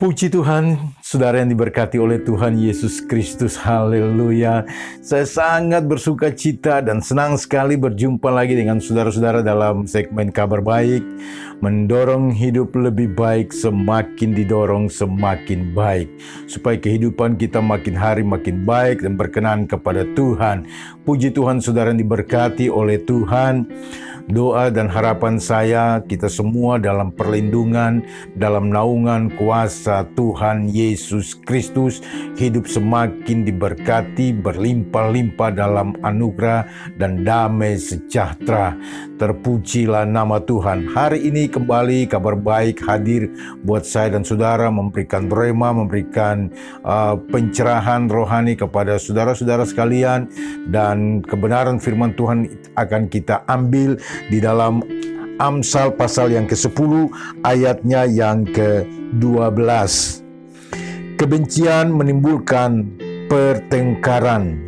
Puji Tuhan, saudara yang diberkati oleh Tuhan Yesus Kristus. Haleluya. Saya sangat bersuka cita dan senang sekali berjumpa lagi dengan saudara-saudara dalam segmen Kabar Baik. Mendorong hidup lebih baik, semakin didorong semakin baik. Supaya kehidupan kita makin hari makin baik dan berkenan kepada Tuhan. Puji Tuhan, saudara yang diberkati oleh Tuhan. Doa dan harapan saya, kita semua dalam perlindungan, dalam naungan kuasa Tuhan Yesus Kristus, hidup semakin diberkati, berlimpah-limpah dalam anugerah dan damai sejahtera. Terpujilah nama Tuhan. Hari ini kembali Kabar Baik hadir buat saya dan saudara, memberikan rema, memberikan pencerahan rohani kepada saudara-saudara sekalian, dan kebenaran firman Tuhan akan kita ambil di dalam Amsal pasal yang ke-10 ayatnya yang ke-12. Kebencian menimbulkan pertengkaran,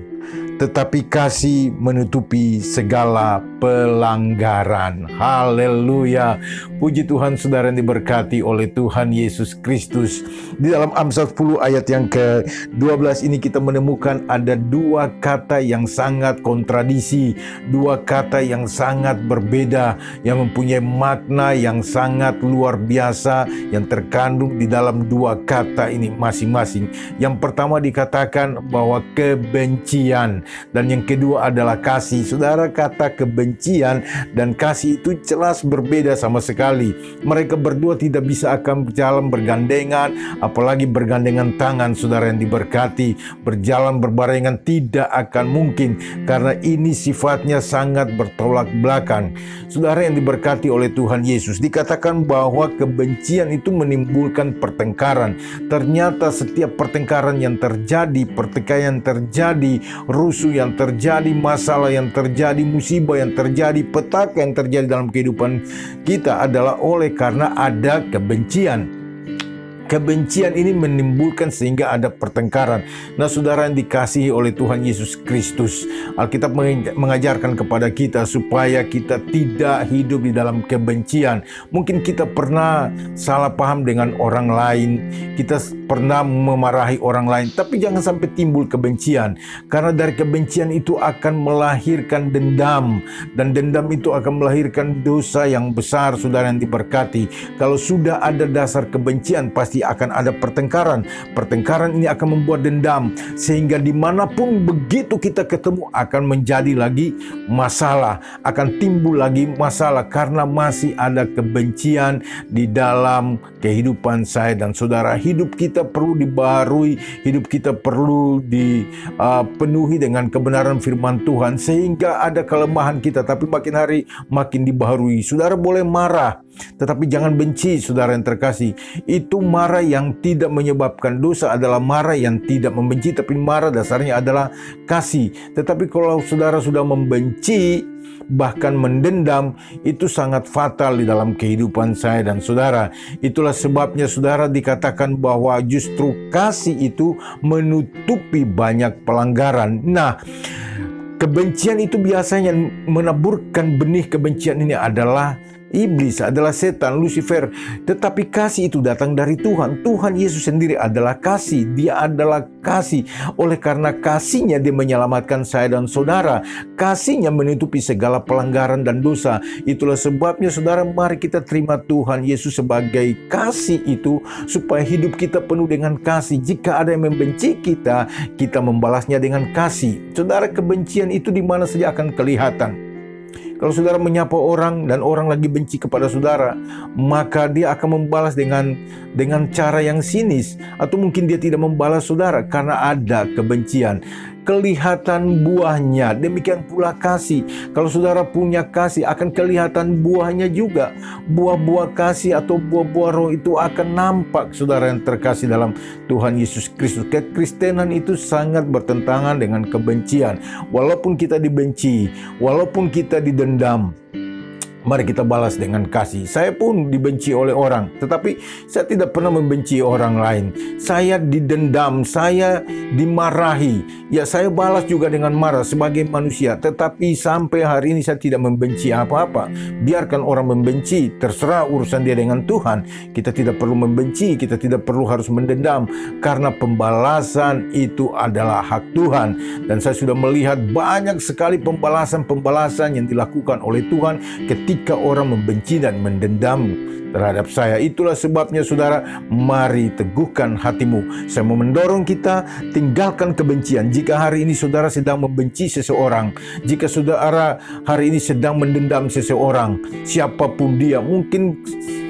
tetapi kasih menutupi segala pelanggaran. Haleluya. Puji Tuhan, saudara yang diberkati oleh Tuhan Yesus Kristus. Di dalam Amsal 10 ayat yang ke-12 ini kita menemukan ada dua kata yang sangat kontradisi, dua kata yang sangat berbeda, yang mempunyai makna yang sangat luar biasa yang terkandung di dalam dua kata ini masing-masing. Yang pertama dikatakan bahwa kebencian, dan yang kedua adalah kasih. Saudara, kata kebencian dan kasih itu jelas berbeda sama sekali. Mereka berdua tidak bisa akan berjalan bergandengan, apalagi bergandengan tangan. Saudara yang diberkati, berjalan berbarengan tidak akan mungkin, karena ini sifatnya sangat bertolak belakang. Saudara yang diberkati oleh Tuhan Yesus, dikatakan bahwa kebencian itu menimbulkan pertengkaran. Ternyata setiap pertengkaran yang terjadi, pertikaian terjadi, rusuh yang terjadi, masalah yang terjadi, musibah yang terjadi, petaka yang terjadi dalam kehidupan kita adalah oleh karena ada kebencian. Kebencian ini menimbulkan sehingga ada pertengkaran. Nah, saudara yang dikasihi oleh Tuhan Yesus Kristus, Alkitab mengajarkan kepada kita supaya kita tidak hidup di dalam kebencian. Mungkin kita pernah salah paham dengan orang lain, kita pernah memarahi orang lain, tapi jangan sampai timbul kebencian. Karena dari kebencian itu akan melahirkan dendam, dan dendam itu akan melahirkan dosa yang besar. Saudara yang diberkati, kalau sudah ada dasar kebencian, pasti akan ada pertengkaran. Pertengkaran ini akan membuat dendam, sehingga dimanapun begitu kita ketemu akan menjadi lagi masalah, akan timbul lagi masalah, karena masih ada kebencian di dalam kehidupan saya dan saudara. Hidup kita perlu dibaharui, hidup kita perlu dipenuhi dengan kebenaran firman Tuhan, sehingga ada kelemahan kita, tapi makin hari makin dibaharui. Saudara boleh marah, tetapi jangan benci. Saudara yang terkasih, itu marah yang tidak menyebabkan dosa adalah marah yang tidak membenci, tapi marah dasarnya adalah kasih. Tetapi kalau saudara sudah membenci, bahkan mendendam, itu sangat fatal di dalam kehidupan saya dan saudara. Itulah sebabnya saudara dikatakan bahwa justru kasih itu menutupi banyak pelanggaran. Nah, kebencian itu biasanya menaburkan benih kebencian ini adalah iblis, adalah setan, Lucifer. Tetapi kasih itu datang dari Tuhan. Tuhan Yesus sendiri adalah kasih. Dia adalah kasih. Oleh karena kasihnya dia menyelamatkan saya dan saudara. Kasihnya menutupi segala pelanggaran dan dosa. Itulah sebabnya saudara, mari kita terima Tuhan Yesus sebagai kasih itu, supaya hidup kita penuh dengan kasih. Jika ada yang membenci kita, kita membalasnya dengan kasih. Saudara, kebencian itu di mana saja akan kelihatan. Kalau saudara menyapa orang dan orang lagi benci kepada saudara, maka dia akan membalas dengan cara yang sinis, atau mungkin dia tidak membalas saudara karena ada kebencian. Kelihatan buahnya, demikian pula kasih. Kalau saudara punya kasih, akan kelihatan buahnya juga. Buah-buah kasih atau buah-buah roh itu akan nampak, saudara yang terkasih dalam Tuhan Yesus Kristus. Kekristenan itu sangat bertentangan dengan kebencian. Walaupun kita dibenci, walaupun kita didendam, Mari kita balas dengan kasih. Saya pun dibenci oleh orang, tetapi saya tidak pernah membenci orang lain. Saya didendam, saya dimarahi. Ya, saya balas juga dengan marah sebagai manusia. Tetapi sampai hari ini saya tidak membenci apa-apa. Biarkan orang membenci, terserah urusan dia dengan Tuhan. Kita tidak perlu membenci, kita tidak perlu harus mendendam. Karena pembalasan itu adalah hak Tuhan. Dan saya sudah melihat banyak sekali pembalasan-pembalasan yang dilakukan oleh Tuhan ketika orang membenci dan mendendam terhadap saya. Itulah sebabnya saudara, mari teguhkan hatimu. Saya mau mendorong kita, tinggalkan kebencian. Jika hari ini saudara sedang membenci seseorang, jika saudara hari ini sedang mendendam seseorang, siapapun dia, mungkin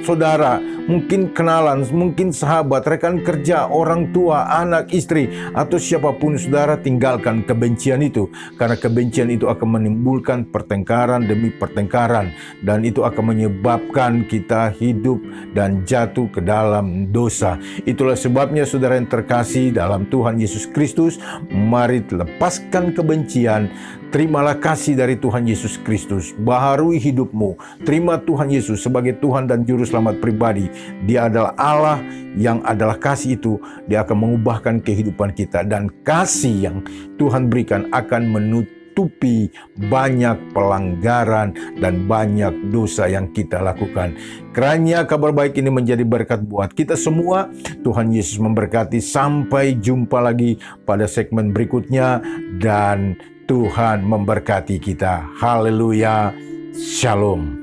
saudara, mungkin kenalan, mungkin sahabat, rekan kerja, orang tua, anak, istri, atau siapapun saudara, tinggalkan kebencian itu. Karena kebencian itu akan menimbulkan pertengkaran demi pertengkaran. Dan itu akan menyebabkan kita hidup dan jatuh ke dalam dosa. Itulah sebabnya saudara yang terkasih dalam Tuhan Yesus Kristus, mari lepaskan kebencian. Terimalah kasih dari Tuhan Yesus Kristus. Baharui hidupmu. Terima Tuhan Yesus sebagai Tuhan dan Juru Selamat pribadi. Dia adalah Allah yang adalah kasih itu. Dia akan mengubahkan kehidupan kita. Dan kasih yang Tuhan berikan akan menutupi banyak pelanggaran dan banyak dosa yang kita lakukan. Kiranya kabar baik ini menjadi berkat buat kita semua. Tuhan Yesus memberkati. Sampai jumpa lagi pada segmen berikutnya. Dan Tuhan memberkati kita. Haleluya. Shalom.